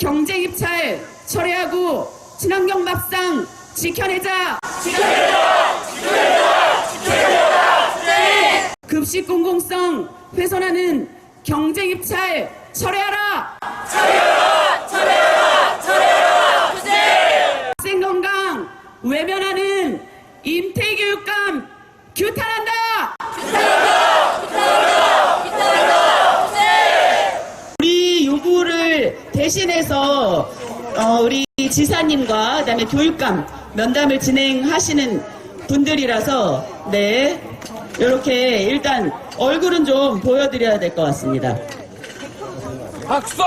경제 입찰 철회하고 친환경 밥상 지켜내자. 급식 공공성 훼손하는 경제 입찰 철회하라. 학생 건강 외면하는 임태교육감 규탄한다. 우리 요구를 대신해서 우리 지사님과 그다음에 교육감 면담을 진행하시는 분들이라서 네 이렇게 일단 얼굴은 좀 보여드려야 될 것 같습니다. 박수!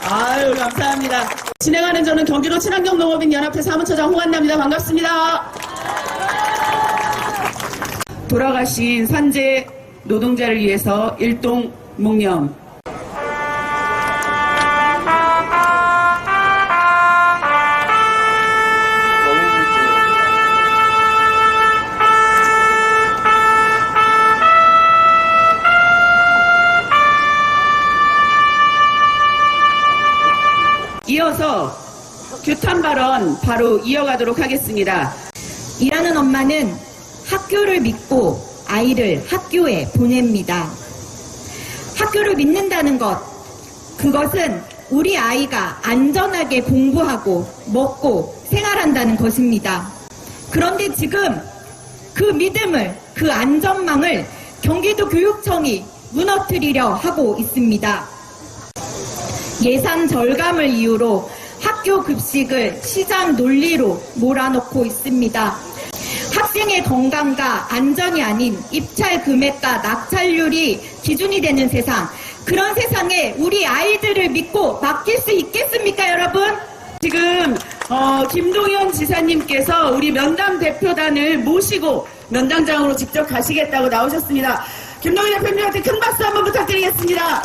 아유 감사합니다. 진행하는 저는 경기도 친환경농업인연합회 사무처장 홍한나입니다. 반갑습니다. 돌아가신 산재 노동자를 위해서 일동 묵념. 이어서 규탄 발언 바로 이어가도록 하겠습니다. 일하는 엄마는 학교를 믿고 아이를 학교에 보냅니다. 학교를 믿는다는 것, 그것은 우리 아이가 안전하게 공부하고 먹고 생활한다는 것입니다. 그런데 지금 그 믿음을, 그 안전망을 경기도 교육청이 무너뜨리려 하고 있습니다. 예산 절감을 이유로 학교 급식을 시장 논리로 몰아넣고 있습니다. 학생의 건강과 안전이 아닌 입찰 금액과 낙찰률이 기준이 되는 세상, 그런 세상에 우리 아이들을 믿고 맡길 수 있겠습니까, 여러분? 지금 김동연 지사님께서 우리 면담 대표단을 모시고 면담장으로 직접 가시겠다고 나오셨습니다. 김동연 대표님한테 큰 박수 한번 부탁드리겠습니다.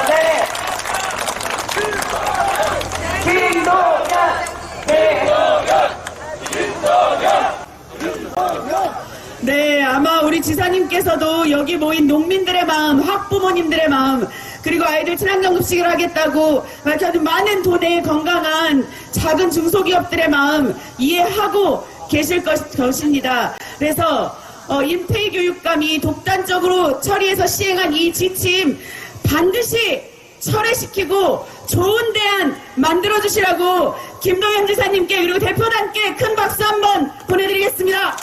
네. 네, 아마 우리 지사님께서도 여기 모인 농민들의 마음, 학부모님들의 마음, 그리고 아이들 친환경 급식을 하겠다고 밝혀준 많은 도내의 건강한 작은 중소기업들의 마음 이해하고 계실 것입니다. 그래서 임태희 교육감이 독단적으로 처리해서 시행한 이 지침 반드시 철회시키고 좋은 대안 만들어주시라고 김동연 지사님께 그리고 대표단께 큰 박수 한번 보내드리겠습니다.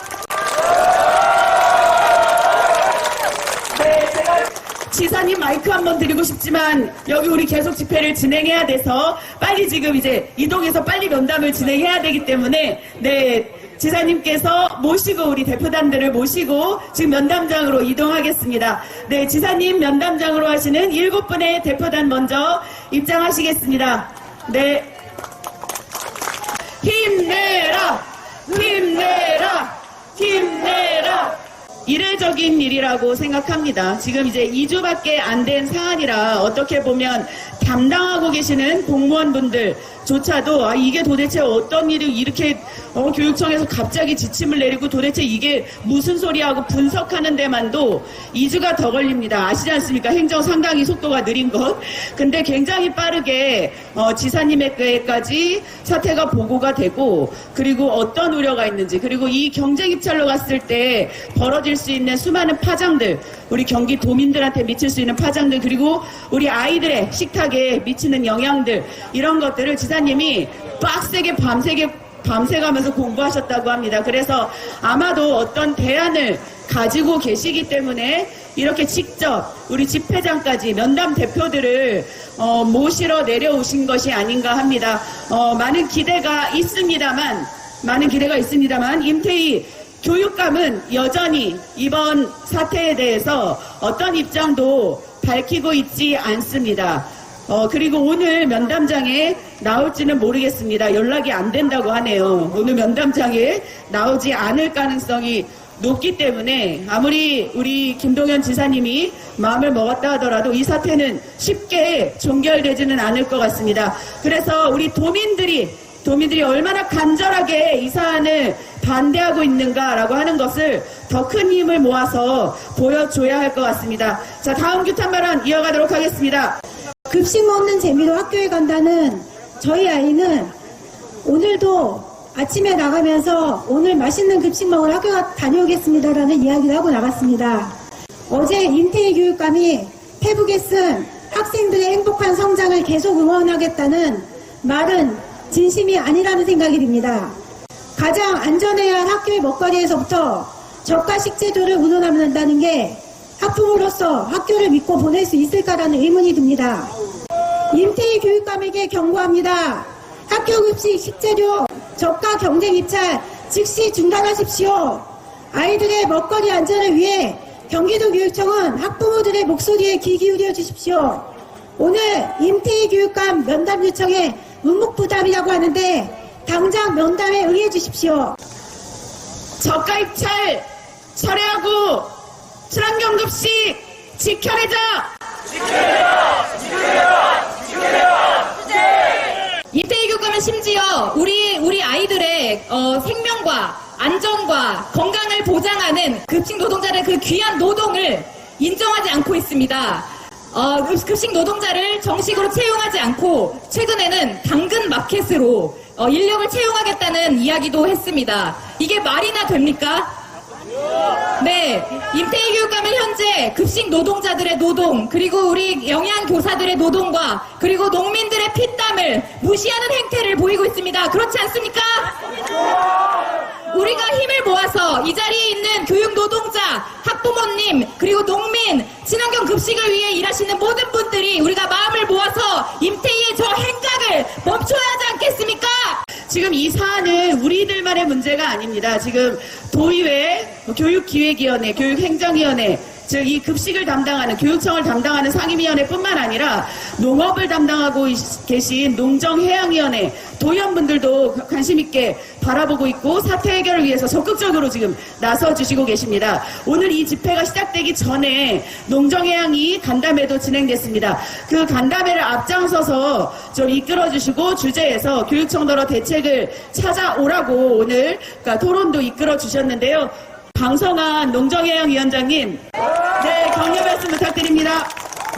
네, 제가 지사님 마이크 한번 드리고 싶지만 여기 우리 계속 집회를 진행해야 돼서 빨리 지금 이제 이동해서 빨리 면담을 진행해야 되기 때문에 네, 지사님께서 모시고 우리 대표단들을 모시고 지금 면담장으로 이동하겠습니다. 네, 지사님 면담장으로 하시는 7분의 대표단 먼저 입장하시겠습니다. 네, 힘내라! 힘내라! 힘내라! 이례적인 일이라고 생각합니다. 지금 이제 2주밖에 안 된 사안이라 어떻게 보면 담당하고 계시는 공무원분들조차도 이게 도대체 어떤 일이 이렇게 교육청에서 갑자기 지침을 내리고 도대체 이게 무슨 소리하고 분석하는 데만도 2주가 더 걸립니다. 아시지 않습니까? 행정 상당히 속도가 느린 것. 근데 굉장히 빠르게 지사님에게까지 사태가 보고가 되고 그리고 어떤 우려가 있는지 그리고 이 경쟁 입찰로 갔을 때 벌어질 수 있는 수많은 파장들 우리 경기도민들한테 미칠 수 있는 파장들 그리고 우리 아이들의 식탁에 미치는 영향들 이런 것들을 지사님이 빡세게 밤새가면서 공부하셨다고 합니다. 그래서 아마도 어떤 대안을 가지고 계시기 때문에 이렇게 직접 우리 집회장까지 면담 대표들을 모시러 내려오신 것이 아닌가 합니다. 많은 기대가 있습니다만 임태희 교육감은 여전히 이번 사태에 대해서 어떤 입장도 밝히고 있지 않습니다. 그리고 오늘 면담장에 나올지는 모르겠습니다. 연락이 안 된다고 하네요. 오늘 면담장에 나오지 않을 가능성이 높기 때문에 아무리 우리 김동연 지사님이 마음을 먹었다 하더라도 이 사태는 쉽게 종결되지는 않을 것 같습니다. 그래서 우리 도민들이 얼마나 간절하게 이 사안을 반대하고 있는가라고 하는 것을 더 큰 힘을 모아서 보여줘야 할 것 같습니다. 자, 다음 규탄 발언 이어가도록 하겠습니다. 급식 먹는 재미로 학교에 간다는 저희 아이는 오늘도 아침에 나가면서 오늘 맛있는 급식 먹으러 학교 다녀오겠습니다라는 이야기를 하고 나갔습니다. 어제 임태희 교육감이 페북에 쓴 학생들의 행복한 성장을 계속 응원하겠다는 말은 진심이 아니라는 생각이 듭니다. 가장 안전해야 할 학교의 먹거리에서부터 저가 식재료를 운운한다는 게 학부모로서 학교를 믿고 보낼 수 있을까라는 의문이 듭니다. 임태희 교육감에게 경고합니다. 학교 급식 식재료 저가 경쟁 입찰 즉시 중단하십시오. 아이들의 먹거리 안전을 위해 경기도교육청은 학부모들의 목소리에 귀 기울여 주십시오. 오늘 임태희 교육감 면담 요청에 묵묵부답이라고 하는데 당장 면담에 응해 주십시오. 저가 입찰 철회하고 친환경 급식 지켜내자! 임태희 교육감은 심지어 우리 아이들의 생명과 안전과 건강을 보장하는 급식 노동자의 그 귀한 노동을 인정하지 않고 있습니다. 급식 노동자를 정식으로 채용하지 않고 최근에는 당근 마켓으로 인력을 채용하겠다는 이야기도 했습니다. 이게 말이나 됩니까? 네, 임태희 교육감은 현재 급식 노동자들의 노동, 그리고 우리 영양교사들의 노동과 그리고 농민들의 피땀을 무시하는 행태를 보이고 있습니다. 그렇지 않습니까? 우리가 힘을 모아서 이 자리에 있는 교육 노동자, 학부모님, 그리고 농민, 친환경 급식을 위해 일하시는 모든 분들이 우리가 마음을 모아서 임태희의 저 행각을 멈춰야 하지 않겠습니까? 지금 이 사안은 우리들만의 문제가 아닙니다. 지금 도의회, 교육기획위원회, 교육행정위원회, 즉 이 급식을 담당하는 교육청을 담당하는 상임위원회뿐만 아니라 농업을 담당하고 계신 농정해양위원회 도의원분들도 관심 있게 바라보고 있고 사태 해결을 위해서 적극적으로 지금 나서주시고 계십니다. 오늘 이 집회가 시작되기 전에 농정해양이 간담회도 진행됐습니다. 그 간담회를 앞장서서 좀 이끌어주시고 주재해서 교육청더러 대책을 찾아오라고 오늘 토론도 이끌어주셨는데요. 방성환 농정해양위원장님, 네, 격려 말씀 부탁드립니다.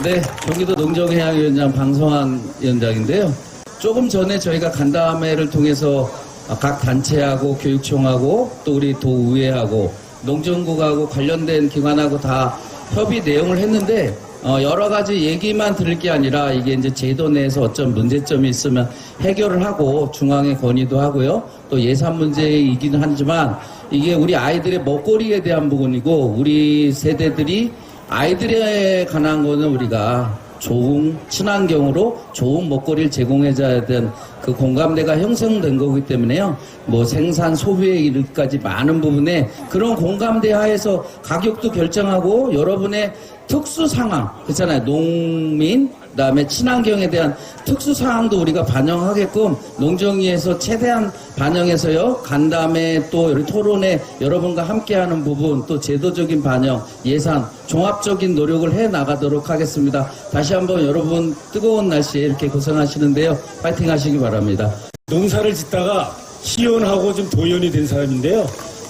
네, 경기도 농정해양위원장 방성환 위원장인데요. 조금 전에 저희가 간담회를 통해서 각 단체하고 교육청하고 또 우리 도의회하고 농정국하고 관련된 기관하고 다 협의 내용을 했는데 여러 가지 얘기만 들을 게 아니라 이게 이제 제도 내에서 어떤 문제점이 있으면 해결을 하고 중앙에 건의도 하고요. 또 예산 문제이기는 하지만 이게 우리 아이들의 먹거리에 대한 부분이고 우리 세대들이 아이들에 관한 거는 우리가 좋은 친환경으로 좋은 먹거리를 제공해줘야 되는 그 공감대가 형성된 거기 때문에요. 뭐 생산 소비에 이르기까지 많은 부분에 그런 공감대 하에서 가격도 결정하고 여러분의 특수 상황, 그렇잖아요. 농민, 그다음에 친환경에 대한 특수 상황도 우리가 반영하게끔 농정위에서 최대한 반영해서요. 간담회 또 우리 토론에 여러분과 함께하는 부분 또 제도적인 반영, 예산, 종합적인 노력을 해 나가도록 하겠습니다. 다시 한번 여러분 뜨거운 날씨에 이렇게 고생하시는데요. 파이팅 하시기 바랍니다. 농사를 짓다가 시의원하고 좀 도의원이 된 사람인데요.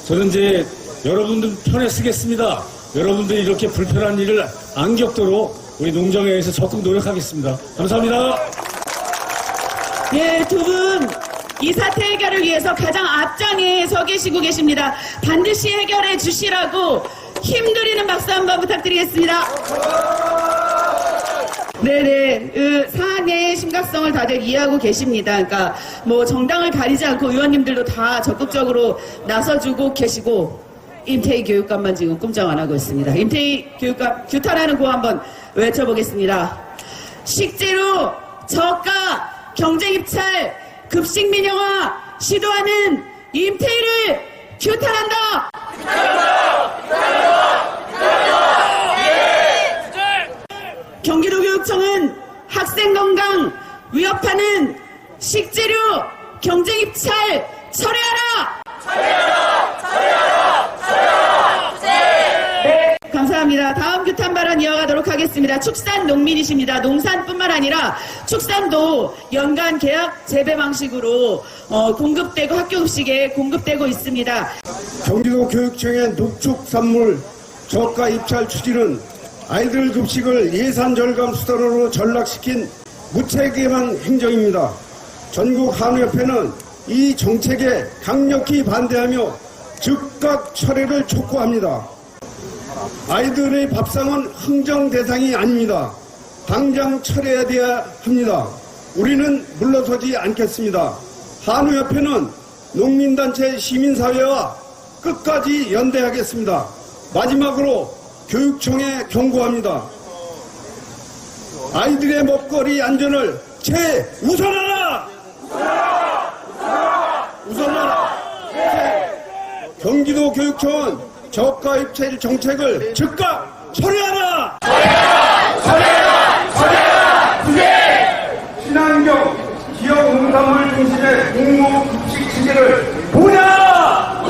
저는 이제 여러분들 편에 쓰겠습니다. 여러분들이 이렇게 불편한 일을 안 겪도록 우리 농정회에서 적극 노력하겠습니다. 감사합니다. 예, 두 분, 이 사태 해결을 위해서 가장 앞장에 서 계십니다. 반드시 해결해 주시라고 힘들이는 박수 한번 부탁드리겠습니다. 네네, 사안의 심각성을 다들 이해하고 계십니다. 그러니까 뭐 정당을 가리지 않고 의원님들도 다 적극적으로 나서주고 계시고 임태희 교육감만 지금 꼼짝 안 하고 있습니다. 임태희 교육감 규탄하는 구호 한번 외쳐보겠습니다. 식재료 저가 경쟁 입찰 급식 민영화 시도하는 임태희를 규탄한다. 경기도교육청은 학생 건강 위협하는 식재료 경쟁 입찰 철회하라. 네, 감사합니다. 감사합니다. 다음 규탄 발언 이어가도록 하겠습니다. 축산 농민이십니다. 농산뿐만 아니라 축산도 연간 계약 재배 방식으로 공급되고 학교급식에 공급되고 있습니다. 경기도 교육청의 농축산물 저가 입찰 추진은 아이들 급식을 예산 절감 수단으로 전락시킨 무책임한 행정입니다. 전국 한우협회는 이 정책에 강력히 반대하며 즉각 철회를 촉구합니다. 아이들의 밥상은 흥정 대상이 아닙니다. 당장 철회해야 합니다. 우리는 물러서지 않겠습니다. 한우협회는 농민단체 시민사회와 끝까지 연대하겠습니다. 마지막으로 교육청에 경고합니다. 아이들의 먹거리 안전을 최우선하라! 우선하라! 경기도 교육청은 저가 입찰 정책을 즉각 철회하라! 친환경 지역 농산물 중심의 공무 급식 체계를 보냐!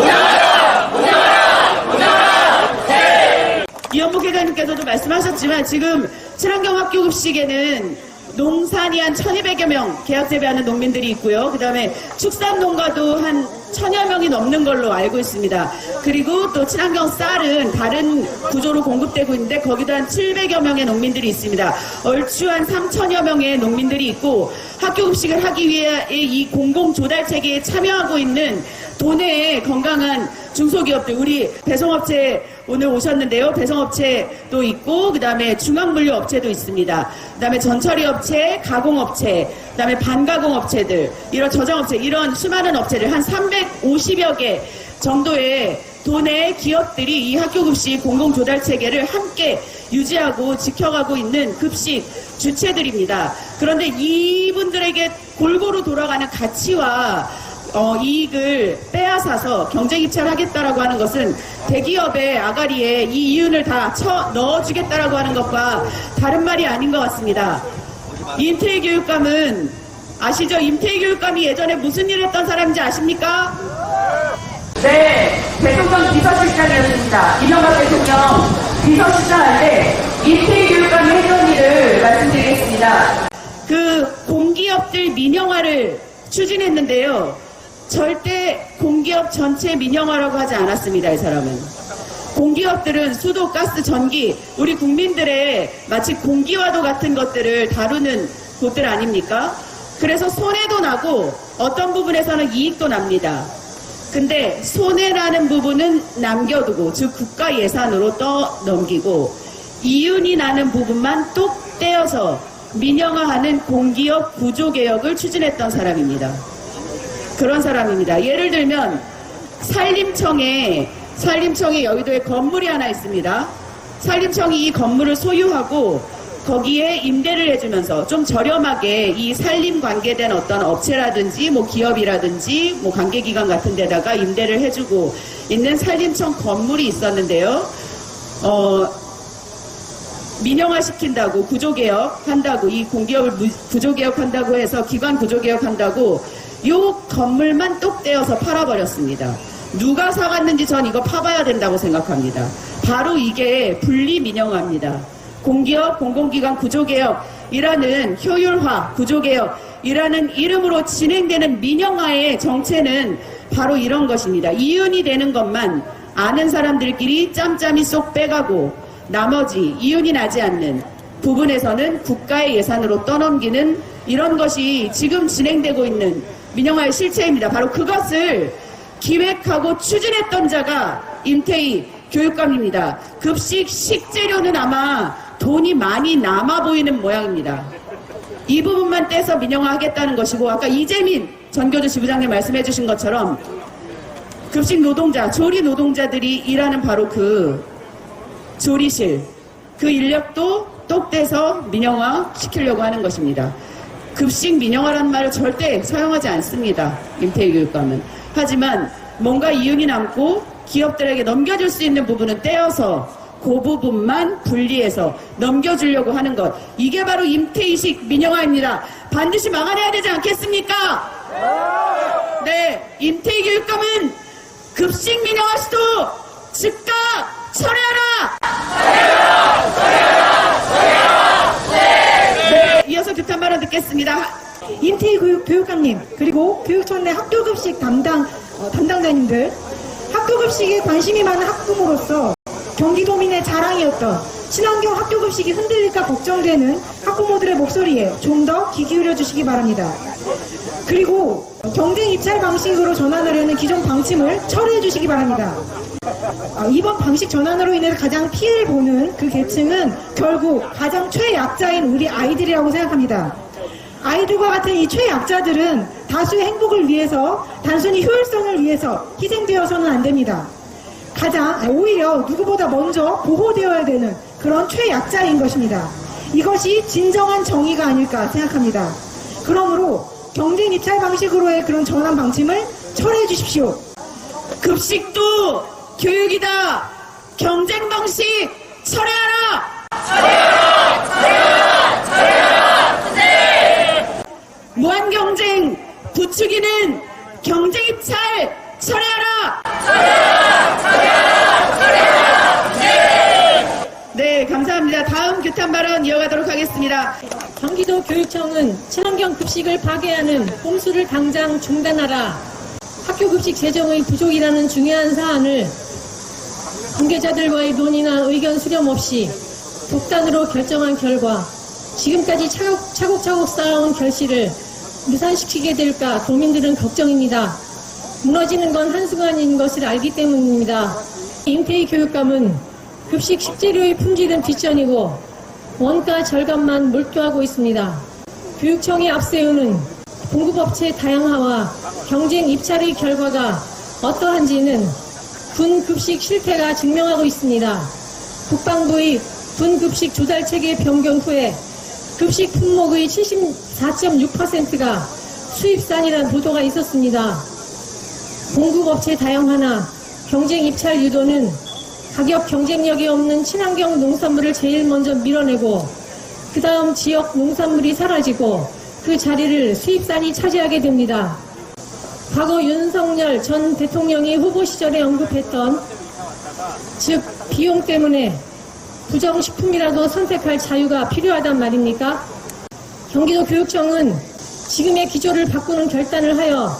이현복 회장님께서도 말씀하셨지만 지금 친환경 학교 급식에는 농산이 한 1200여 명 계약 재배하는 농민들이 있고요. 그 다음에 축산 농가도 한 1000여 명이 넘는 걸로 알고 있습니다. 그리고 또 친환경 쌀은 다른 구조로 공급되고 있는데 거기도 한 700여 명의 농민들이 있습니다. 얼추 한 3000여 명의 농민들이 있고 학교 급식을 하기 위해 이 공공 조달 체계에 참여하고 있는 도내의 건강한 중소기업들, 우리 배송업체 오늘 오셨는데요. 배송업체도 있고, 그 다음에 중앙물류업체도 있습니다. 그 다음에 전처리업체, 가공업체, 그 다음에 반가공업체들, 이런 저장업체, 이런 수많은 업체들, 한 350여 개 정도의 도내 기업들이 이 학교급식 공공조달체계를 함께 유지하고 지켜가고 있는 급식 주체들입니다. 그런데 이분들에게 골고루 돌아가는 가치와 이익을 빼앗아서 경쟁 입찰하겠다라고 하는 것은 대기업의 아가리에 이 이윤을 다 넣어주겠다라고 하는 것과 다른 말이 아닌 것 같습니다. 임태희 교육감은 아시죠? 임태희 교육감이 예전에 무슨 일 했던 사람인지 아십니까? 네, 대통령 비서실장이었습니다. 이명박 대통령 비서실장 할 때 임태희 교육감이 했던 일을 말씀드리겠습니다. 그 공기업들 민영화를 추진했는데요. 절대 공기업 전체 민영화라고 하지 않았습니다. 이 사람은. 공기업들은 수도, 가스, 전기, 우리 국민들의 마치 공기와도 같은 것들을 다루는 곳들 아닙니까? 그래서 손해도 나고 어떤 부분에서는 이익도 납니다. 근데 손해나는 부분은 남겨두고, 즉 국가 예산으로 떠넘기고 이윤이 나는 부분만 똑 떼어서 민영화하는 공기업 구조개혁을 추진했던 사람입니다. 그런 사람입니다. 예를 들면 산림청에 여의도에 건물이 하나 있습니다. 산림청이 이 건물을 소유하고 거기에 임대를 해주면서 좀 저렴하게 이 산림 관계된 어떤 업체라든지 뭐 기업이라든지 뭐 관계기관 같은 데다가 임대를 해주고 있는 산림청 건물이 있었는데요. 민영화시킨다고, 구조개혁 한다고, 이 공기업을 구조개혁 한다고 해서 기관 구조개혁 한다고 요 건물만 똑 떼어서 팔아버렸습니다. 누가 사갔는지 전 이거 파봐야 된다고 생각합니다. 바로 이게 분리민영화입니다. 공기업, 공공기관 구조개혁이라는 효율화, 구조개혁이라는 이름으로 진행되는 민영화의 정체는 바로 이런 것입니다. 이윤이 되는 것만 아는 사람들끼리 짬짬이 쏙 빼가고 나머지 이윤이 나지 않는 부분에서는 국가의 예산으로 떠넘기는 이런 것이 지금 진행되고 있는 민영화의 실체입니다. 바로 그것을 기획하고 추진했던 자가 임태희 교육감입니다. 급식 식재료는 아마 돈이 많이 남아 보이는 모양입니다. 이 부분만 떼서 민영화하겠다는 것이고, 아까 이재민 전교조 지부장님 말씀해 주신 것처럼 급식 노동자, 조리 노동자들이 일하는 바로 그 조리실, 그 인력도 똑 떼서 민영화 시키려고 하는 것입니다. 급식 민영화라는 말을 절대 사용하지 않습니다. 임태희 교육감은. 하지만 뭔가 이윤이 남고 기업들에게 넘겨줄 수 있는 부분은 떼어서 그 부분만 분리해서 넘겨주려고 하는 것. 이게 바로 임태희식 민영화입니다. 반드시 막아내야 되지 않겠습니까? 네, 임태희 교육감은 급식 민영화 시도 즉각 철회하라! 임태희 교육감님, 그리고 교육청 내 학교급식 담당자님들, 학교급식에 관심이 많은 학부모로서 경기도민의 자랑이었던 친환경 학교급식이 흔들릴까 걱정되는 학부모들의 목소리에 좀 더 귀 기울여 주시기 바랍니다. 그리고 경쟁 입찰 방식으로 전환하려는 기존 방침을 철회해 주시기 바랍니다. 이번 방식 전환으로 인해서 가장 피해를 보는 그 계층은 결국 가장 최약자인 우리 아이들이라고 생각합니다. 아이들과 같은 이 최약자들은 다수의 행복을 위해서, 단순히 효율성을 위해서 희생되어서는 안 됩니다. 오히려 누구보다 먼저 보호되어야 되는 그런 최약자인 것입니다. 이것이 진정한 정의가 아닐까 생각합니다. 그러므로 경쟁 입찰 방식으로의 그런 전환 방침을 철회해 주십시오. 급식도 교육이다. 경쟁 방식 철회하라. 무한 경쟁 부추기는 경쟁 입찰 철회하라. 네, 감사합니다. 다음 규탄 발언 이어가도록 하겠습니다. 경기도 교육청은 친환경 급식을 파괴하는 꼼수를 당장 중단하라. 학교 급식 재정의 부족이라는 중요한 사안을 관계자들과의 논의나 의견 수렴 없이 독단으로 결정한 결과 지금까지 차곡차곡 쌓아온 결실을 무산시키게 될까 국민들은 걱정입니다. 무너지는 건 한순간인 것을 알기 때문입니다. 임태희 교육감은 급식 식재료의 품질은 뒷전이고 원가 절감만 몰두하고 있습니다. 교육청이 앞세우는 공급업체 다양화와 경쟁 입찰의 결과가 어떠한지는 군 급식 실태가 증명하고 있습니다. 국방부의 군 급식 조달체계 변경 후에 급식 품목의 74.6%가 수입산이라는 보도가 있었습니다. 공급업체 다양화나 경쟁 입찰 유도는 가격 경쟁력이 없는 친환경 농산물을 제일 먼저 밀어내고 그 다음 지역 농산물이 사라지고 그 자리를 수입산이 차지하게 됩니다. 과거 윤석열 전 대통령이 후보 시절에 언급했던 즉 비용 때문에 부정식품이라도 선택할 자유가 필요하단 말입니까? 경기도 교육청은 지금의 기조를 바꾸는 결단을 하여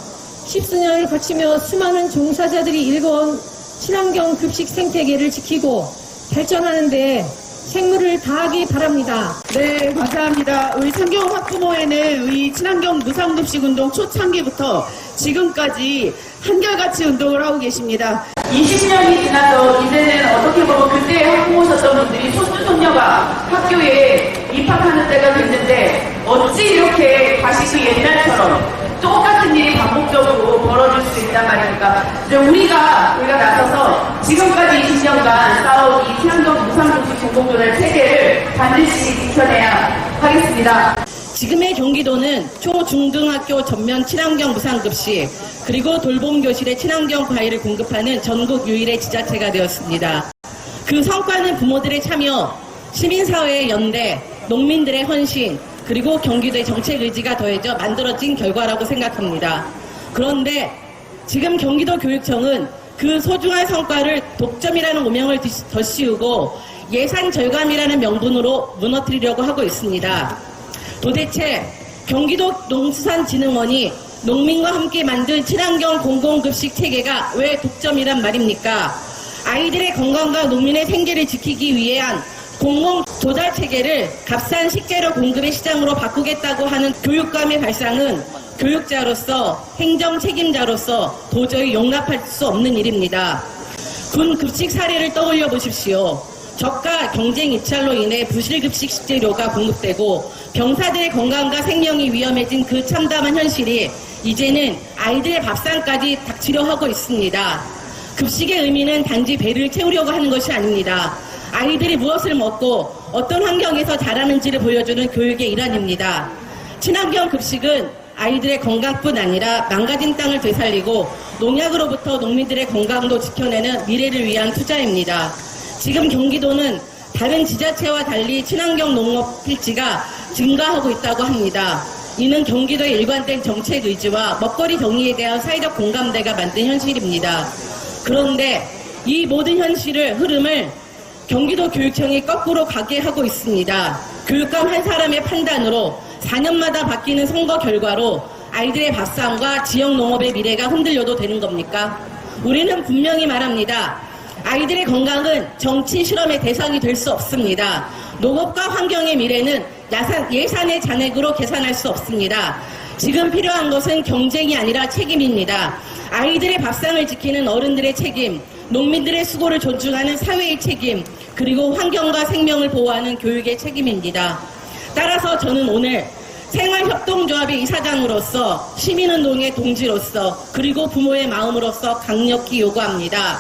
10수년을 거치며 수많은 종사자들이 일궈온 친환경 급식 생태계를 지키고 발전하는 데 생물을 다하기 바랍니다. 네, 감사합니다. 우리 창경 학부모회는 이 친환경 무상급식 운동 초창기부터 지금까지 한결같이 운동을 하고 계십니다. 20년이 지나서 이제는 어떻게 보면 그때 학부모셨던 분들이 손주 손녀가 학교에 입학하는 때가 됐는데 어찌 이렇게 다시 그 옛날처럼 똑같은 일이 반복적으로 벌어질 수 있단 말입니까? 이제 우리가 나서서 지금까지 20년간 쌓아온 이 친환경 무상급식 공공조달 체계를 반드시 지켜내야 하겠습니다. 지금의 경기도는 초중등학교 전면 친환경 무상급식 그리고 돌봄교실에 친환경 과일을 공급하는 전국 유일의 지자체가 되었습니다. 그 성과는 부모들의 참여, 시민사회의 연대, 농민들의 헌신 그리고 경기도의 정책 의지가 더해져 만들어진 결과라고 생각합니다. 그런데 지금 경기도 교육청은 그 소중한 성과를 독점이라는 오명을 덧씌우고 예산 절감이라는 명분으로 무너뜨리려고 하고 있습니다. 도대체 경기도 농수산진흥원이 농민과 함께 만든 친환경 공공급식 체계가 왜 독점이란 말입니까? 아이들의 건강과 농민의 생계를 지키기 위한 공공 조달 체계를 값싼 식재료 공급의 시장으로 바꾸겠다고 하는 교육감의 발상은 교육자로서 행정 책임자로서 도저히 용납할 수 없는 일입니다. 군 급식 사례를 떠올려 보십시오. 저가 경쟁 입찰로 인해 부실급식 식재료가 공급되고 병사들의 건강과 생명이 위험해진 그 참담한 현실이 이제는 아이들의 밥상까지 닥치려 하고 있습니다. 급식의 의미는 단지 배를 채우려고 하는 것이 아닙니다. 아이들이 무엇을 먹고 어떤 환경에서 자라는지를 보여주는 교육의 일환입니다. 친환경 급식은 아이들의 건강뿐 아니라 망가진 땅을 되살리고 농약으로부터 농민들의 건강도 지켜내는 미래를 위한 투자입니다. 지금 경기도는 다른 지자체와 달리 친환경 농업 필지가 증가하고 있다고 합니다. 이는 경기도의 일관된 정책 의지와 먹거리 정의에 대한 사회적 공감대가 만든 현실입니다. 그런데 이 모든 흐름을 경기도 교육청이 거꾸로 가게 하고 있습니다. 교육감 한 사람의 판단으로 4년마다 바뀌는 선거 결과로 아이들의 밥상과 지역 농업의 미래가 흔들려도 되는 겁니까? 우리는 분명히 말합니다. 아이들의 건강은 정치 실험의 대상이 될 수 없습니다. 농업과 환경의 미래는 예산의 잔액으로 계산할 수 없습니다. 지금 필요한 것은 경쟁이 아니라 책임입니다. 아이들의 밥상을 지키는 어른들의 책임, 농민들의 수고를 존중하는 사회의 책임, 그리고 환경과 생명을 보호하는 교육의 책임입니다. 따라서 저는 오늘 생활협동조합의 이사장으로서 시민운동의 동지로서 그리고 부모의 마음으로서 강력히 요구합니다.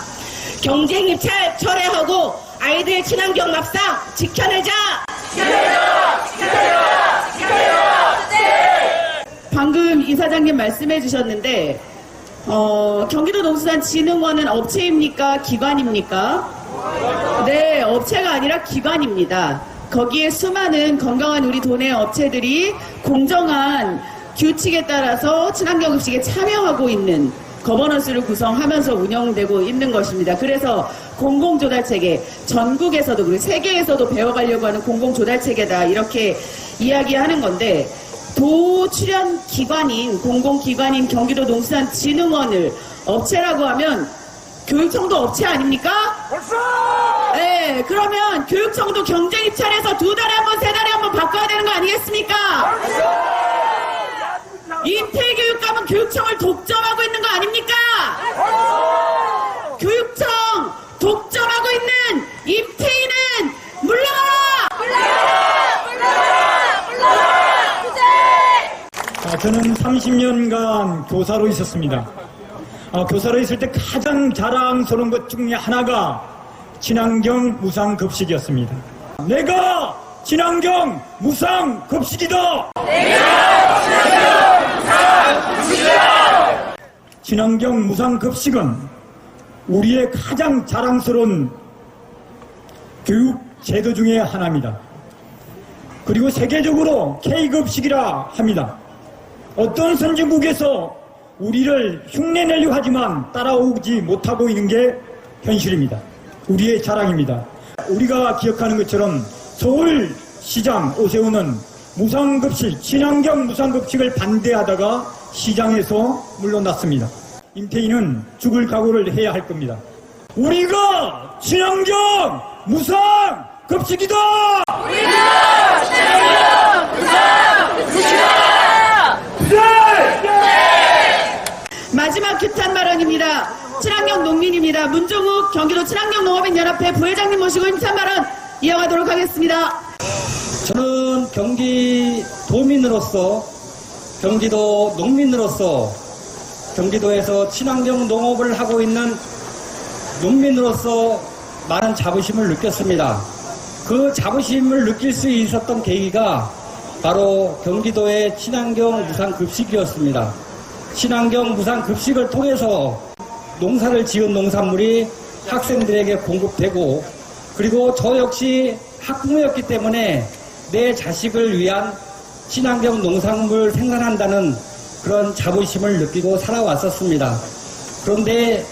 경쟁 입찰 철회하고 아이들 친환경 밥상 지켜내자! 방금 이사장님 말씀해 주셨는데 경기도 농수산진흥원은 업체입니까? 기관입니까? 네, 업체가 아니라 기관입니다. 거기에 수많은 건강한 우리 도내 업체들이 공정한 규칙에 따라서 친환경 급식에 참여하고 있는 거버넌스를 구성하면서 운영되고 있는 것입니다. 그래서 공공조달체계, 전국에서도 그리고 세계에서도 배워가려고 하는 공공조달체계다 이렇게 이야기하는 건데, 도 출연 기관인 공공기관인 경기도 농수산진흥원을 업체라고 하면 교육청도 업체 아닙니까? 네, 그러면 교육청도 경쟁 입찰해서 2달에 한 번, 3달에 한 번 바꿔야 되는 거 아니겠습니까? 인태교육감은 교육청을 독점하고 있는 거 아닙니까? 교육청 독점하고 있는 임태희는 물러가라! 저는 30년간 교사로 있었습니다. 교사로 있을 때 가장 자랑스러운 것 중에 하나가 친환경 무상급식이었습니다. 내가 친환경 무상급식이다! 친환경 무상급식은 우리의 가장 자랑스러운 교육 제도 중에 하나입니다. 그리고 세계적으로 K급식이라 합니다. 어떤 선진국에서 우리를 흉내내려 하지만 따라오지 못하고 있는 게 현실입니다. 우리의 자랑입니다. 우리가 기억하는 것처럼 서울시장 오세훈은 무상급식, 친환경 무상급식을 반대하다가 시장에서 물러났습니다. 임태희는 죽을 각오를 해야 할 겁니다. 우리가 친환경 무상급식이다! 우리가 친환경 무상급식이다! 마지막 규탄 발언입니다. 친환경 농민입니다. 문종욱 경기도 친환경 농업인연합회 부회장님 모시고 임찬 발언 이어가도록 하겠습니다. 저는 경기도민으로서, 경기도 농민으로서, 경기도에서 친환경 농업을 하고 있는 농민으로서 많은 자부심을 느꼈습니다. 그 자부심을 느낄 수 있었던 계기가 바로 경기도의 친환경 무상급식이었습니다. 친환경 무상급식을 통해서 농사를 지은 농산물이 학생들에게 공급되고, 그리고 저 역시 학부모였기 때문에 내 자식을 위한 친환경 농산물 생산한다는 그런 자부심을 느끼고 살아왔었습니다. 그런데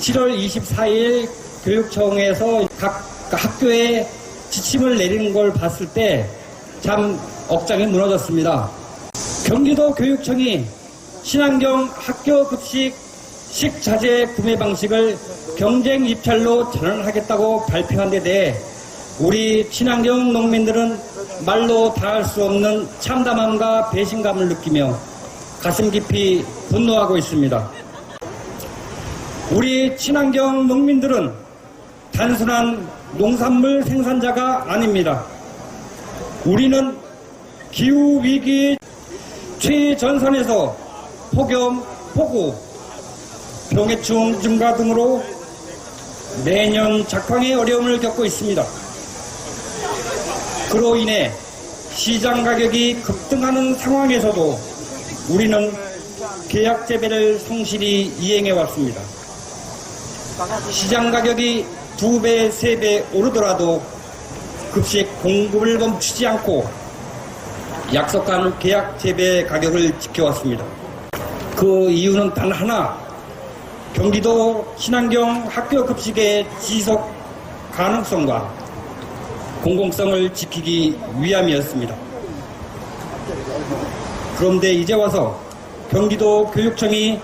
7월 24일 교육청에서 각 학교에 지침을 내리는 걸 봤을 때 참 억장이 무너졌습니다. 경기도 교육청이 친환경 학교 급식 식자재 구매 방식을 경쟁 입찰로 전환하겠다고 발표한 데 대해 우리 친환경 농민들은 말로 다할 수 없는 참담함과 배신감을 느끼며 가슴 깊이 분노하고 있습니다. 우리 친환경 농민들은 단순한 농산물 생산자가 아닙니다. 우리는 기후위기 최전선에서 폭염, 폭우, 병해충 증가 등으로 매년 작황의 어려움을 겪고 있습니다. 그로 인해 시장 가격이 급등하는 상황에서도 우리는 계약 재배를 성실히 이행해 왔습니다. 시장 가격이 2배, 3배 오르더라도 급식 공급을 멈추지 않고 약속한 계약 재배 가격을 지켜왔습니다. 그 이유는 단 하나, 경기도 친환경 학교 급식의 지속 가능성과 공공성을 지키기 위함이었습니다. 그런데 이제 와서 경기도 교육청이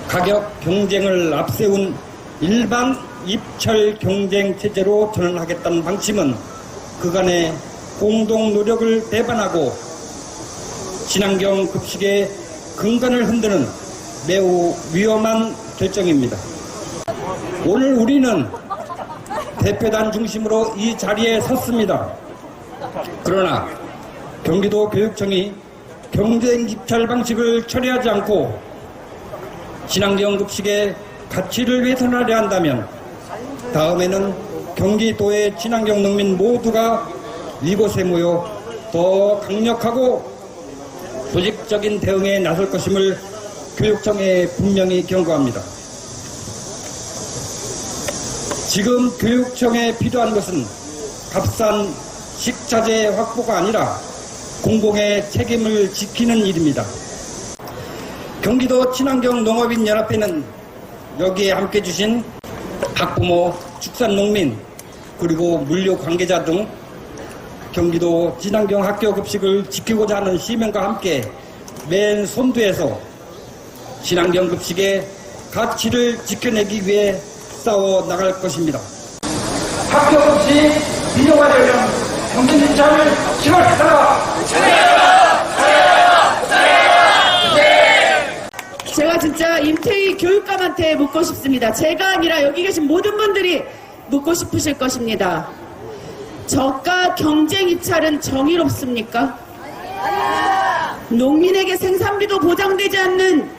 가격 경쟁을 앞세운 일반 입철 경쟁 체제로 전환하겠다는 방침은 그간의 공동 노력을 배반하고 친환경 급식의 근간을 흔드는 매우 위험한 결정입니다. 오늘 우리는 대표단 중심으로 이 자리에 섰습니다. 그러나 경기도 교육청이 경쟁 입찰 방식을 처리하지 않고 친환경 급식의 가치를 훼손하려 한다면 다음에는 경기도의 친환경 농민 모두가 이곳에 모여 더 강력하고 조직적인 대응에 나설 것임을 교육청에 분명히 경고합니다. 지금 교육청에 필요한 것은 값싼 식자재 확보가 아니라 공공의 책임을 지키는 일입니다. 경기도 친환경 농업인 연합회는 여기에 함께 주신 학부모, 축산농민, 그리고 물류 관계자 등 경기도 친환경 학교 급식을 지키고자 하는 시민과 함께 맨 선두에서 친환경 급식의 가치를 지켜내기 위해 싸워 나갈 것입니다. 학교 급식 민영화 되려면 경쟁 입찰을 실현하라. 제가 진짜 임태희 교육감한테 묻고 싶습니다. 제가 아니라 여기 계신 모든 분들이 묻고 싶으실 것입니다. 저가 경쟁 입찰은 정의롭습니까? 농민에게 생산비도 보장되지 않는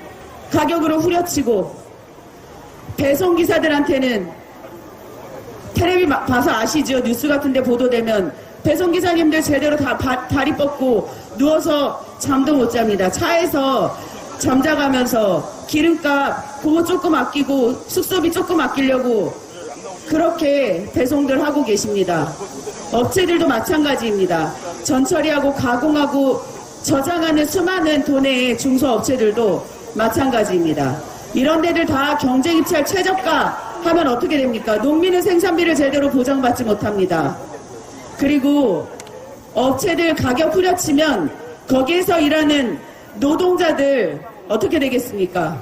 가격으로 후려치고 배송기사들한테는 텔레비 봐서 아시죠? 뉴스 같은 데 보도되면 배송기사님들 제대로 다 다리 뻗고 누워서 잠도 못 잡니다. 차에서 잠자가면서 기름값 그거 조금 아끼고 숙소비 조금 아끼려고 그렇게 배송들 하고 계십니다. 업체들도 마찬가지입니다. 전처리하고 가공하고 저장하는 수많은 도내의 중소업체들도 마찬가지입니다. 이런 데들 다 경쟁입찰 최저가 하면 어떻게 됩니까? 농민은 생산비를 제대로 보장받지 못합니다. 그리고 업체들 가격 후려치면 거기에서 일하는 노동자들 어떻게 되겠습니까?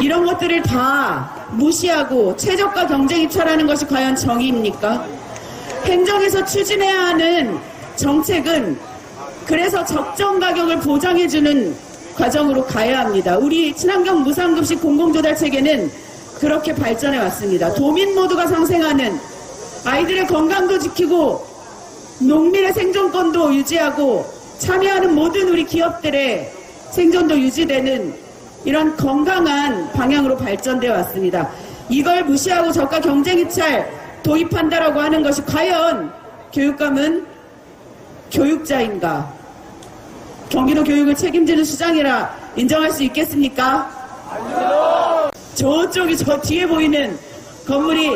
이런 것들을 다 무시하고 최저가 경쟁 입찰하는 것이 과연 정의입니까? 행정에서 추진해야 하는 정책은 그래서 적정 가격을 보장해주는 과정으로 가야 합니다. 우리 친환경 무상급식 공공조달체계는 그렇게 발전해 왔습니다. 도민 모두가 상생하는 아이들의 건강도 지키고 농민의 생존권도 유지하고 참여하는 모든 우리 기업들의 생존도 유지되는 이런 건강한 방향으로 발전되어 왔습니다. 이걸 무시하고 저가 경쟁 입찰 도입한다라고 하는 것이 과연 교육감은 교육자인가? 경기도 교육을 책임지는 수장이라 인정할 수 있겠습니까? 저쪽이 저 뒤에 보이는 건물이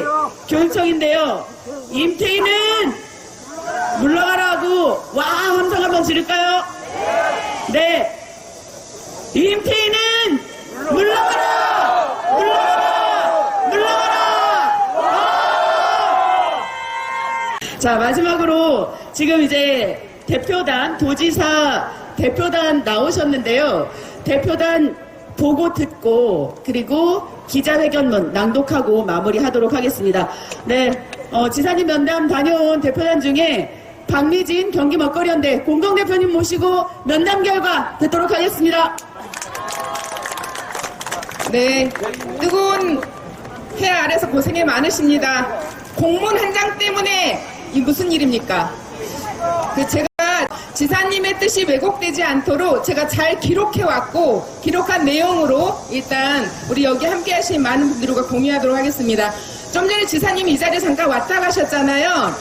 교육청인데요. 임태희는 물러가라고 와 함성 한번 지를까요? 네. 임태희는 물러가라! 물러가라! 물러가라! 자, 마지막으로 지금 이제 대표단, 도지사 대표단 나오셨는데요. 대표단 보고 듣고 그리고 기자회견문 낭독하고 마무리하도록 하겠습니다. 네, 지사님 면담 다녀온 대표단 중에 박미진 경기 먹거리연대 공동대표님 모시고 면담 결과 듣도록 하겠습니다. 네, 뜨거운 해 아래서 고생이 많으십니다. 공문 한 장 때문에 이 무슨 일입니까? 제가 지사님의 뜻이 왜곡되지 않도록 제가 잘 기록해왔고 기록한 내용으로 일단 우리 여기 함께 하신 많은 분들과 공유하도록 하겠습니다. 좀 전에 지사님이 이 자리에 잠깐 왔다 가셨잖아요.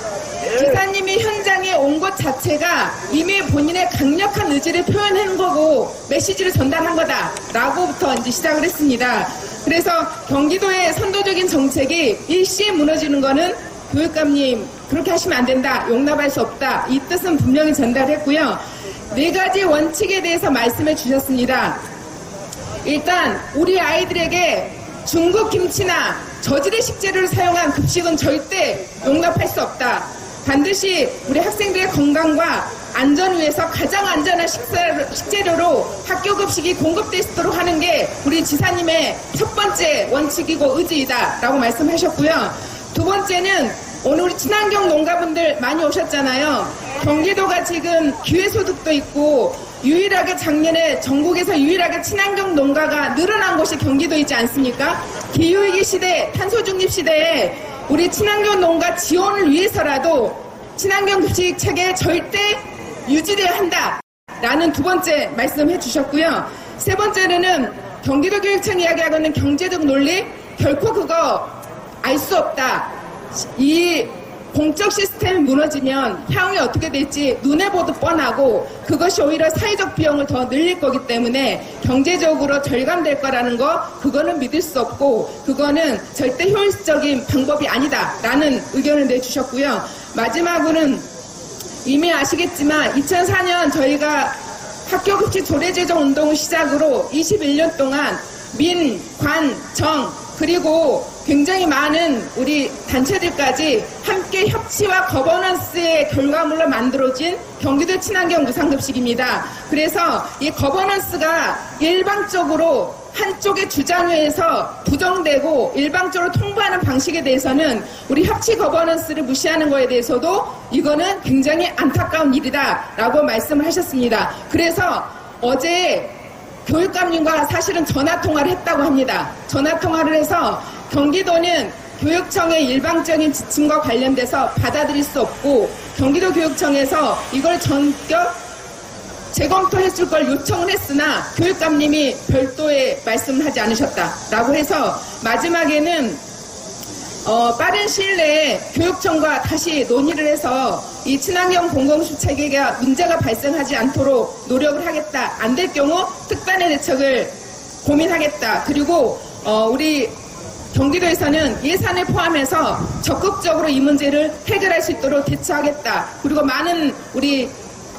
지사님이 현장에 온 것 자체가 이미 본인의 강력한 의지를 표현한 거고 메시지를 전달한 거다라고부터 이제 시작을 했습니다. 그래서 경기도의 선도적인 정책이 일시에 무너지는 거는 교육감님 그렇게 하시면 안 된다, 용납할 수 없다, 이 뜻은 분명히 전달했고요. 4가지 원칙에 대해서 말씀해 주셨습니다. 일단 우리 아이들에게 중국 김치나 저지대 식재료를 사용한 급식은 절대 용납할 수 없다. 반드시 우리 학생들의 건강과 안전을 위해서 가장 안전한 식재료로 학교 급식이 공급될 수 있도록 하는 게 우리 지사님의 첫 번째 원칙이고 의지이다라고 말씀하셨고요. 두 번째는 오늘 우리 친환경 농가분들 많이 오셨잖아요. 경기도가 지금 기회소득도 있고 유일하게 작년에 전국에서 유일하게 친환경 농가가 늘어난 곳이 경기도이지 않습니까? 기후위기 시대, 탄소중립 시대에 우리 친환경 농가 지원을 위해서라도 친환경 급식 체계 절대 유지돼야 한다라는 두 번째 말씀해 주셨고요. 세 번째는 경기도 교육청 이야기하고 있는 경제적 논리 결코 그거 알 수 없다. 이 공적 시스템이 무너지면 향후에 어떻게 될지 눈에 보듯 뻔하고 그것이 오히려 사회적 비용을 더 늘릴 거기 때문에 경제적으로 절감될 거라는 거 그거는 믿을 수 없고 그거는 절대 효율적인 방법이 아니다라는 의견을 내주셨고요. 마지막으로는 이미 아시겠지만 2004년 저희가 학교급식 조례제정 운동을 시작으로 21년 동안 민, 관, 정 그리고 굉장히 많은 우리 단체들까지 함께 협치와 거버넌스의 결과물로 만들어진 경기도 친환경 무상급식입니다. 그래서 이 거버넌스가 일방적으로 한쪽의 주장에 의해서 부정되고 일방적으로 통보하는 방식에 대해서는 우리 협치 거버넌스를 무시하는 거에 대해서도 이거는 굉장히 안타까운 일이다라고 말씀을 하셨습니다. 그래서 어제 교육감님과 사실은 전화통화를 했다고 합니다. 전화통화를 해서 경기도는 교육청의 일방적인 지침과 관련돼서 받아들일 수 없고 경기도 교육청에서 이걸 전격 재검토했을 걸 요청을 했으나 교육감님이 별도의 말씀을 하지 않으셨다라고 해서 마지막에는 빠른 시일 내에 교육청과 다시 논의를 해서 이 친환경 공공급식 체계가 문제가 발생하지 않도록 노력을 하겠다. 안 될 경우 특단의 대책을 고민하겠다. 그리고 우리 경기도에서는 예산을 포함해서 적극적으로 이 문제를 해결할 수 있도록 대처하겠다. 그리고 많은 우리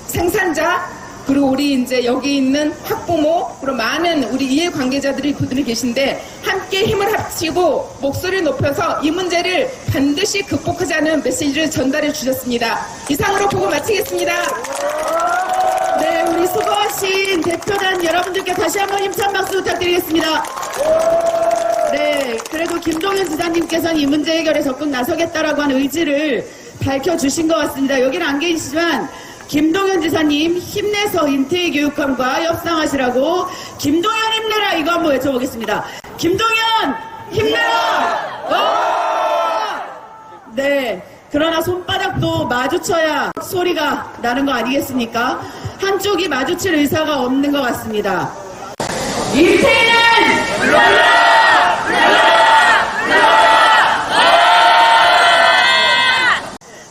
생산자 그리고 우리 이제 여기 있는 학부모 그리고 많은 우리 이해관계자들이 그들이 계신데 함께 힘을 합치고 목소리를 높여서 이 문제를 반드시 극복하자는 메시지를 전달해 주셨습니다. 이상으로 보고 마치겠습니다. 네, 우리 수고하신 대표단 여러분들께 다시 한번 힘찬 박수 부탁드리겠습니다. 네, 그래도 김동연 지사님께서는 이 문제 해결에 적극 나서겠다라고 하는 의지를 밝혀주신 것 같습니다. 여기는 안 계시지만 김동연 지사님 힘내서 인태희 교육감과 협상하시라고 김동연 힘내라 이거 한번 외쳐보겠습니다. 김동연 힘내라! 네, 그러나 손바닥도 마주쳐야 소리가 나는 거 아니겠습니까? 한쪽이 마주칠 의사가 없는 것 같습니다. 인태희는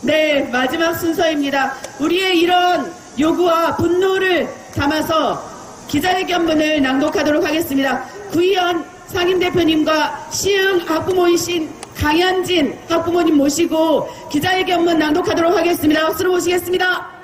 네, 마지막 순서입니다. 우리의 이런 요구와 분노를 담아서 기자회견문을 낭독하도록 하겠습니다. 구의원 상임대표님과 시흥 학부모이신 강현진 학부모님 모시고 기자회견문 낭독하도록 하겠습니다. 박수로 모시겠습니다.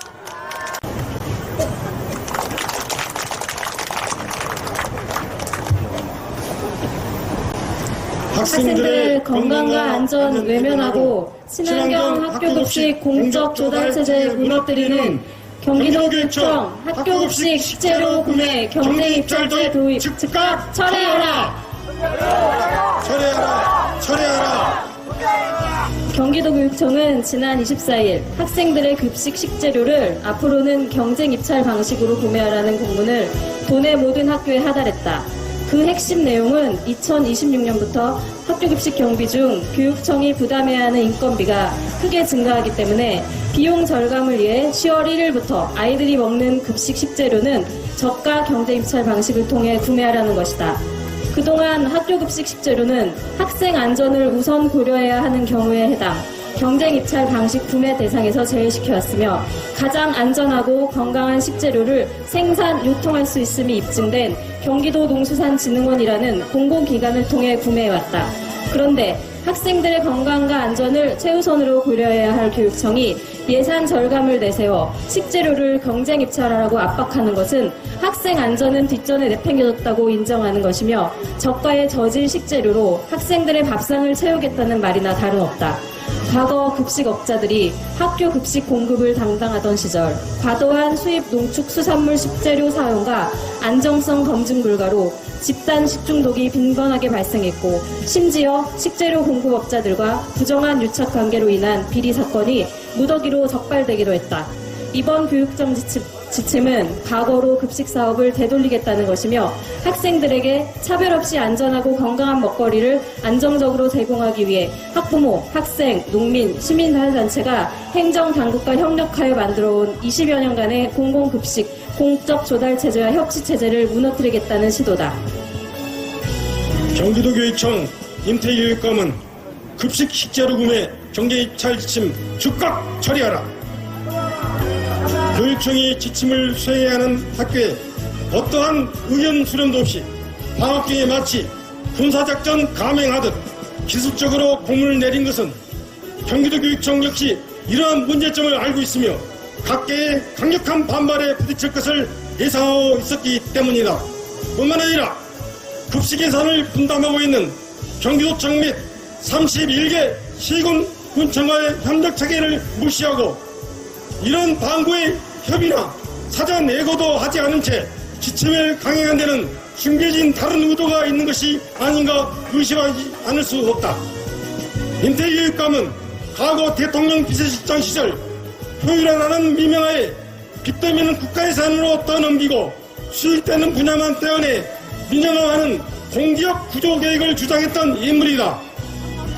학생들 건강과 안전 외면하고 친환경 학교급식 공적 조달체제에 무너뜨리는 경기도교육청 학교급식 식재료 구매 경쟁 입찰제 도입 즉각 철회하라! 철회하라! 경기도교육청은 지난 24일 학생들의 급식 식재료를 앞으로는 경쟁 입찰 방식으로 구매하라는 공문을 도내 모든 학교에 하달했다. 그 핵심 내용은 2026년부터 학교급식 경비 중 교육청이 부담해야 하는 인건비가 크게 증가하기 때문에 비용 절감을 위해 10월 1일부터 아이들이 먹는 급식 식재료는 저가 경쟁 입찰 방식을 통해 구매하라는 것이다. 그동안 학교급식 식재료는 학생 안전을 우선 고려해야 하는 경우에 해당 경쟁 입찰 방식 구매 대상에서 제외시켜왔으며 가장 안전하고 건강한 식재료를 생산, 유통할 수 있음이 입증된 경기도 농수산진흥원이라는 공공기관을 통해 구매해왔다. 그런데 학생들의 건강과 안전을 최우선으로 고려해야 할 교육청이 예산 절감을 내세워 식재료를 경쟁 입찰하라고 압박하는 것은 학생 안전은 뒷전에 내팽겨졌다고 인정하는 것이며 저가의 저질 식재료로 학생들의 밥상을 채우겠다는 말이나 다름없다. 과거 급식업자들이 학교 급식 공급을 담당하던 시절 과도한 수입 농축 수산물 식재료 사용과 안정성 검증 불가로 집단 식중독이 빈번하게 발생했고 심지어 식재료 공급업자들과 부정한 유착 관계로 인한 비리 사건이 무더기로 적발되기도 했다. 이번 교육청 지침은 과거로 급식 사업을 되돌리겠다는 것이며 학생들에게 차별 없이 안전하고 건강한 먹거리를 안정적으로 제공하기 위해 학부모, 학생, 농민, 시민사회단체가 행정당국과 협력하여 만들어온 20여 년간의 공공급식, 공적 조달체제와 협치체제를 무너뜨리겠다는 시도다. 경기도교육청 임태교육감은 급식 식재료 구매 경제입찰 지침 즉각 처리하라. 교육청이 지침을 수행해야 하는 학교에 어떠한 의견 수렴도 없이 방학기에 마치 군사작전 감행하듯 기습적으로 공문을 내린 것은 경기도교육청 역시 이러한 문제점을 알고 있으며 각계의 강력한 반발에 부딪힐 것을 예상하고 있었기 때문이다. 뿐만 아니라 급식 예산을 분담하고 있는 경기도청 및 31개 시군 군청과의 협력 체계를 무시하고 이런 방구의 협의나 사전 예고도 하지 않은 채 지침을 강행한 데는 숨겨진 다른 의도가 있는 것이 아닌가 의심하지 않을 수 없다. 임태교육감은 과거 대통령 비서실장 시절 효율화라는 미명하에 빚더미는 국가예산으로 떠넘기고 수익되는 분야만 떼어내 민영화하는 공기업 구조 계획을 주장했던 인물이다.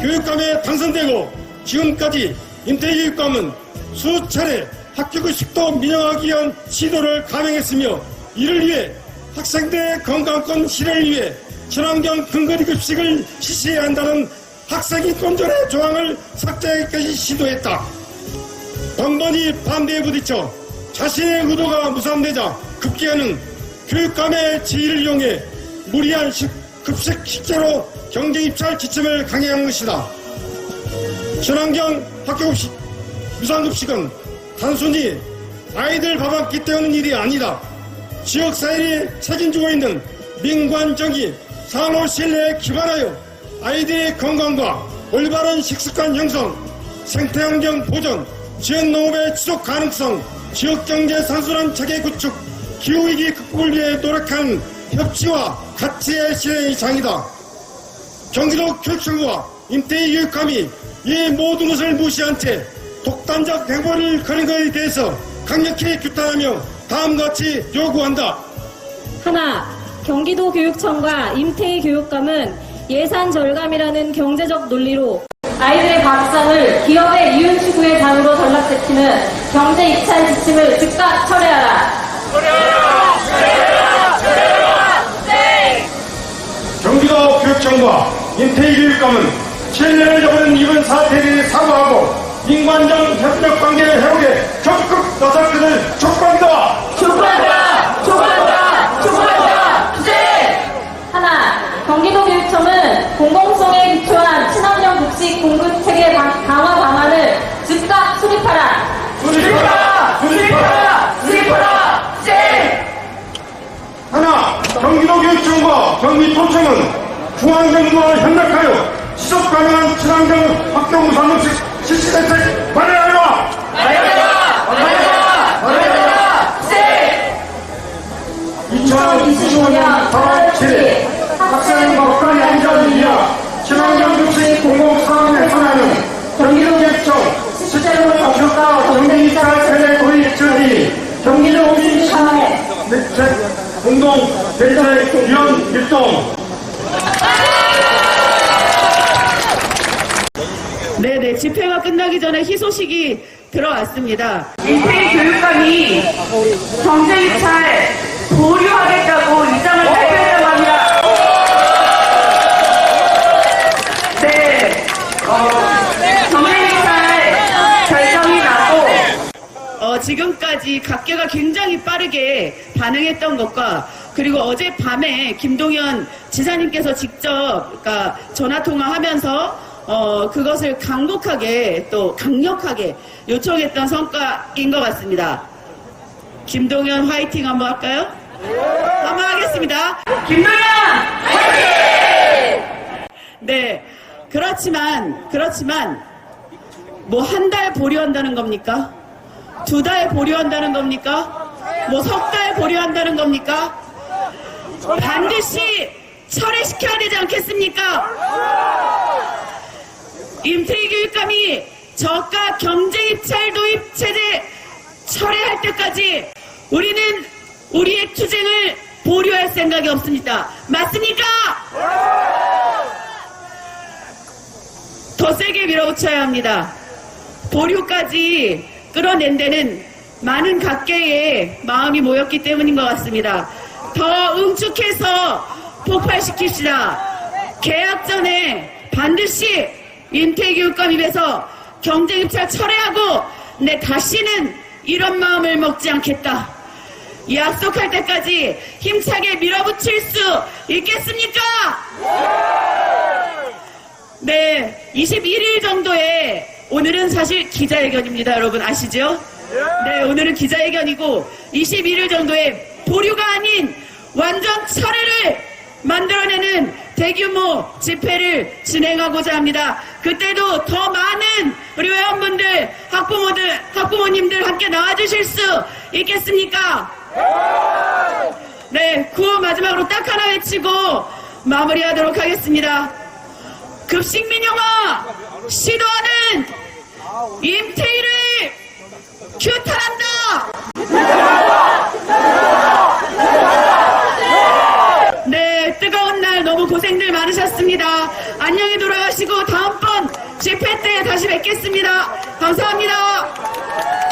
교육감에 당선되고 지금까지 임태교육감은 수차례 학교급식도 민영화하기 위한 시도를 감행했으며 이를 위해 학생들의 건강권 실현을 위해 친환경 근거리 급식을 실시해야 한다는 학생인권조례 조항을 삭제하기까지 시도했다. 번번이 반대에 부딪혀 자신의 의도가 무산되자 급기야는 교육감의 지위를 이용해 무리한 급식 식재료 경제입찰 지침을 강행한 것이다. 친환경 학교급식 무상급식은 단순히 아이들 밥 한 끼 때우는 일이 아니다. 지역사회에 책임지고 있는 민관적인 산업 신뢰에 기반하여 아이들의 건강과 올바른 식습관 형성, 생태환경 보전, 지역농업의 지속 가능성, 지역경제 산순환 체계 구축, 기후위기 극복을 위해 노력하는 협치와 가치의 실행의 장이다. 경기도 교육청과 임태희 교육감이 이 모든 것을 무시한 채 독단적 행보를 거는 것에 대해서 강력히 규탄하며 다음과 같이 요구한다. 하나, 경기도 교육청과 임태희 교육감은 예산 절감이라는 경제적 논리로 아이들의 밥상을 기업의 이윤 추구의 장으로 전락시키는 경제 입찰 지침을 즉각 철회하라. 경기도 교육청과 임태희 교육감은 7년을 접은 이번 사태에 대해 사과하고 인관적 협력 관계의 회복에 적극 나설 것을 촉구한다. 하나, 경기도 교육청은 공공성에 기초한 친환경 급식 공급 체계 강화 방안을 즉각 수립하라. 하나, 경기도 교육청과 경기도청은 중앙정부와 협력하여 지속 가능한 친환경 학교 무상급식 실시 대책 마련하라. 2025년 8월 7일 학생 먹거리 안전을 위하 친환경 급식 공공사업 획선하는 경기도교육청 실제로 교과 경쟁입찰 세대 도입 처리 경기도 옵신 사회 대책 공동 대책위원 일동. 네네, 집회가 끝나기 전에 희소식이 들어왔습니다. 임태희 교육감이 경제입찰 보류하겠다고 입장을 발표했다고 합니다. 네, 경제입찰 결정이 나고 지금까지 각계가 굉장히 빠르게 반응했던 것과 그리고 어젯밤에 김동연 지사님께서 직접 전화통화하면서 그것을 강력하게 또 강력하게 요청했던 성과인 것 같습니다. 김동연 화이팅 한번 할까요? 한번 하겠습니다. 김동연 화이팅! 네, 그렇지만 뭐 한 달 보류한다는 겁니까? 2달 보류한다는 겁니까? 뭐 석 달 보류한다는 겁니까? 반드시 철회시켜야 되지 않겠습니까? 임태희 교육감이 저가 경쟁 입찰 도입 체제 철회할 때까지 우리는 우리의 투쟁을 보류할 생각이 없습니다. 맞습니까? 더 세게 밀어붙여야 합니다. 보류까지 끌어낸 데는 많은 각계의 마음이 모였기 때문인 것 같습니다. 더 응축해서 폭발시킵시다. 계약 전에 반드시 임태희 교육감 입에서 경쟁 입찰 철회하고 내 다시는 이런 마음을 먹지 않겠다. 약속할 때까지 힘차게 밀어붙일 수 있겠습니까? 네, 21일 정도에 오늘은 사실 기자회견입니다. 여러분 아시죠? 네, 오늘은 기자회견이고 21일 정도에 보류가 아닌 완전 철회를 만들어내는 대규모 집회를 진행하고자 합니다. 그때도 더 많은 우리 회원분들, 학부모님들 함께 나와주실 수 있겠습니까? 네, 구호 마지막으로 딱 하나 외치고 마무리하도록 하겠습니다. 급식 민영화 시도하는 임태희를 규탄한다! 네, 뜨거운 날 너무 고생들 많으셨습니다. 안녕히 돌아가시고 다음번 집회 때 다시 뵙겠습니다. 감사합니다.